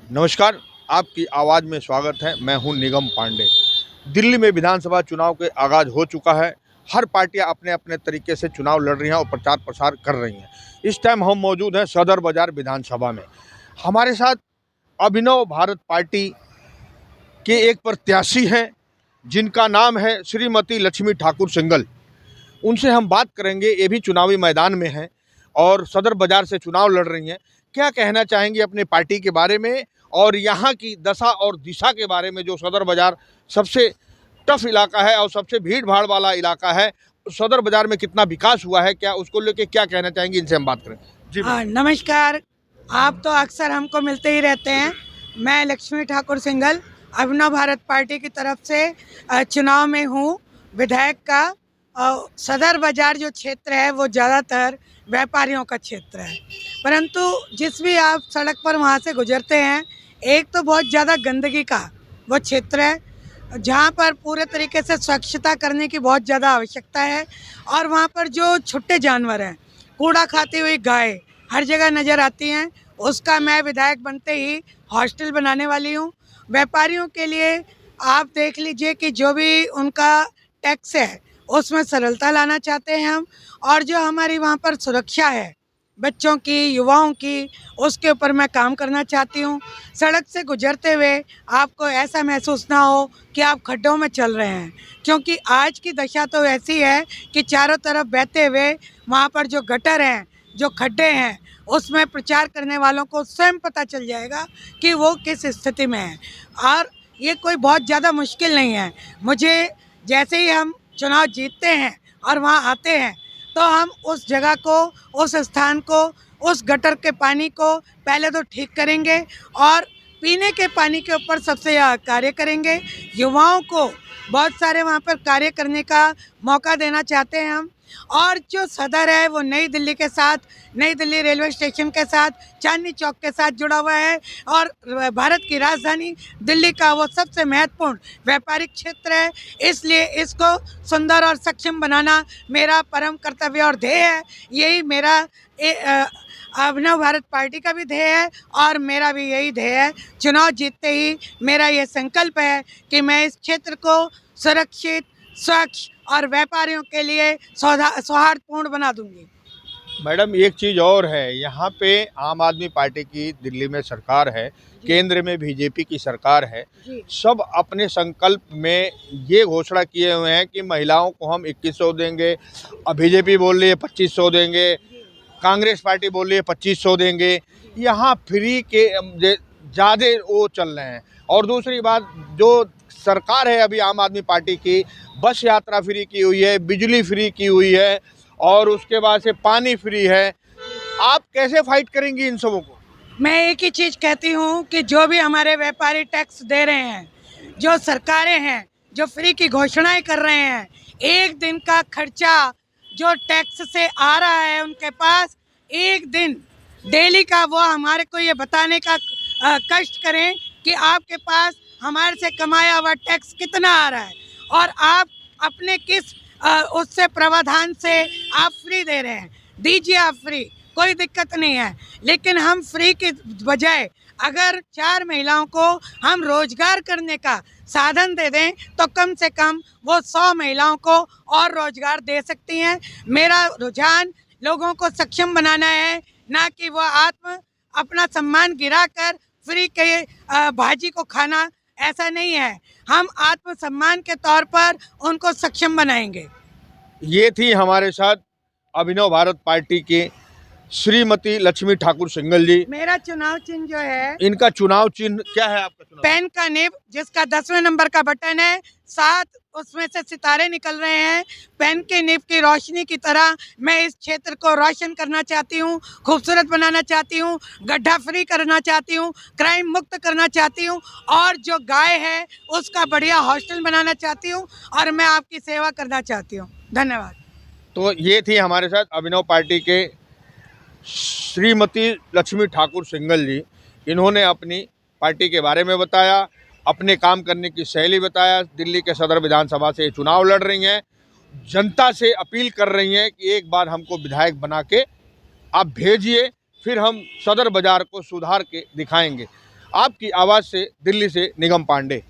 नमस्कार, आपकी आवाज़ में स्वागत है। मैं हूं निगम पांडे। दिल्ली में विधानसभा चुनाव के आगाज़ हो चुका है। हर पार्टियां अपने अपने तरीके से चुनाव लड़ रही हैं और प्रचार प्रसार कर रही हैं। इस टाइम हम मौजूद हैं सदर बाज़ार विधानसभा में। हमारे साथ अभिनव भारत पार्टी के एक प्रत्याशी हैं, जिनका नाम है श्रीमती लक्ष्मी ठाकुर सिंघल। उनसे हम बात करेंगे। ये भी चुनावी मैदान में हैं और सदर बाज़ार से चुनाव लड़ रही हैं। क्या कहना चाहेंगी अपनी पार्टी के बारे में और यहाँ की दशा और दिशा के बारे में? जो सदर बाज़ार सबसे टफ इलाका है और सबसे भीड़ भाड़ वाला इलाका है, सदर बाज़ार में कितना विकास हुआ है, क्या उसको लेके क्या कहना चाहेंगी? इनसे हम बात करें। जी हाँ, नमस्कार। आप तो अक्सर हमको मिलते ही रहते हैं। मैं लक्ष्मी ठाकुर सिंघल अभिनव भारत पार्टी की तरफ से चुनाव में हूँ, विधायक का। सदर बाज़ार जो क्षेत्र है वो ज़्यादातर व्यापारियों का क्षेत्र है, परंतु जिस भी आप सड़क पर वहाँ से गुजरते हैं, एक तो बहुत ज़्यादा गंदगी का वो क्षेत्र है, जहाँ पर पूरे तरीके से स्वच्छता करने की बहुत ज़्यादा आवश्यकता है। और वहाँ पर जो छुट्टे जानवर हैं, कूड़ा खाती हुई गाय हर जगह नज़र आती हैं। उसका मैं विधायक बनते ही हॉस्टल बनाने वाली हूँ। व्यापारियों के लिए आप देख लीजिए कि जो भी उनका टैक्स है उसमें सरलता लाना चाहते हैं हम। और जो हमारी वहाँ पर सुरक्षा है बच्चों की, युवाओं की, उसके ऊपर मैं काम करना चाहती हूँ। सड़क से गुजरते हुए आपको ऐसा महसूस ना हो कि आप खड्डों में चल रहे हैं, क्योंकि आज की दशा तो ऐसी है कि चारों तरफ बहते हुए वहाँ पर जो गटर हैं, जो खड्डे हैं, उसमें प्रचार करने वालों को स्वयं पता चल जाएगा कि वो किस स्थिति में है। और ये कोई बहुत ज़्यादा मुश्किल नहीं है। मुझे जैसे ही हम चुनाव जीतते हैं और वहाँ आते हैं, तो हम उस जगह को, उस स्थान को, उस गटर के पानी को पहले तो ठीक करेंगे और पीने के पानी के ऊपर सबसे ज़्यादा कार्य करेंगे। युवाओं को बहुत सारे वहाँ पर कार्य करने का मौका देना चाहते हैं हम। और जो सदर है वो नई दिल्ली के साथ, नई दिल्ली रेलवे स्टेशन के साथ, चांदनी चौक के साथ जुड़ा हुआ है और भारत की राजधानी दिल्ली का वो सबसे महत्वपूर्ण व्यापारिक क्षेत्र है। इसलिए इसको सुंदर और सक्षम बनाना मेरा परम कर्तव्य और ध्येय है। यही मेरा अभिनव भारत पार्टी का भी ध्येय है और मेरा भी यही ध्येय है। चुनाव जीतते ही मेरा ये संकल्प है कि मैं इस क्षेत्र को सुरक्षित, स्वच्छ और व्यापारियों के लिए सौहार्दपूर्ण बना दूंगी। मैडम, एक चीज़ और है, यहाँ पे आम आदमी पार्टी की दिल्ली में सरकार है, केंद्र में बीजेपी की सरकार है। सब अपने संकल्प में ये घोषणा किए हुए हैं कि महिलाओं को हम 2100 देंगे। बीजेपी बोल रही है 2500 देंगे, कांग्रेस पार्टी बोल रही है 2500 देंगे। यहाँ फ्री के ज़्यादा वो चल रहे हैं। और दूसरी बात, जो सरकार है अभी आम आदमी पार्टी की, बस यात्रा फ्री की हुई है, बिजली फ्री की हुई है और उसके बाद से पानी फ्री है। आप कैसे फाइट करेंगी इन सबों को? मैं एक ही चीज़ कहती हूँ कि जो भी हमारे व्यापारी टैक्स दे रहे हैं, जो सरकारें हैं जो फ्री की घोषणाएं कर रहे हैं, एक दिन का खर्चा जो टैक्स से आ रहा है उनके पास, एक दिन डेली का, वो हमारे को ये बताने का कष्ट करें कि आपके पास हमारे से कमाया हुआ टैक्स कितना आ रहा है और आप अपने किस उससे प्रावधान से आप फ्री दे रहे हैं। दीजिए आप फ्री, कोई दिक्कत नहीं है, लेकिन हम फ्री के बजाय अगर 4 महिलाओं को हम रोजगार करने का साधन दे दें तो कम से कम वो 100 महिलाओं को और रोजगार दे सकती हैं। मेरा रुझान लोगों को सक्षम बनाना है, ना कि वो अपना सम्मान गिराकर फ्री के भाजी को खाना। ऐसा नहीं है, हम आत्मसम्मान के तौर पर उनको सक्षम बनाएंगे। ये थी हमारे साथ अभिनव भारत पार्टी के श्रीमती लक्ष्मी ठाकुर सिंघल जी। मेरा चुनाव चिन्ह जो है, इनका चुनाव चिन्ह क्या है? आपका चुनाव पेन का निब, जिसका 10वें नंबर का बटन है, 7 उसमें से सितारे निकल रहे हैं। पेन के निब की रोशनी की तरह मैं इस क्षेत्र को रोशन करना चाहती हूँ, खूबसूरत बनाना चाहती हूँ, गड्ढा फ्री करना चाहती हूँ, क्राइम मुक्त करना चाहती हूँ और जो गाय है उसका बढ़िया हॉस्टल बनाना चाहती हूँ और मैं आपकी सेवा करना चाहती हूँ। धन्यवाद। तो ये थी हमारे साथ अभिनव पार्टी के श्रीमती लक्ष्मी ठाकुर सिंघल जी। इन्होंने अपनी पार्टी के बारे में बताया, अपने काम करने की शैली बताया। दिल्ली के सदर विधानसभा से चुनाव लड़ रही हैं, जनता से अपील कर रही हैं कि एक बार हमको विधायक बना के आप भेजिए, फिर हम सदर बाज़ार को सुधार के दिखाएंगे। आपकी आवाज़ से दिल्ली से निगम पांडे।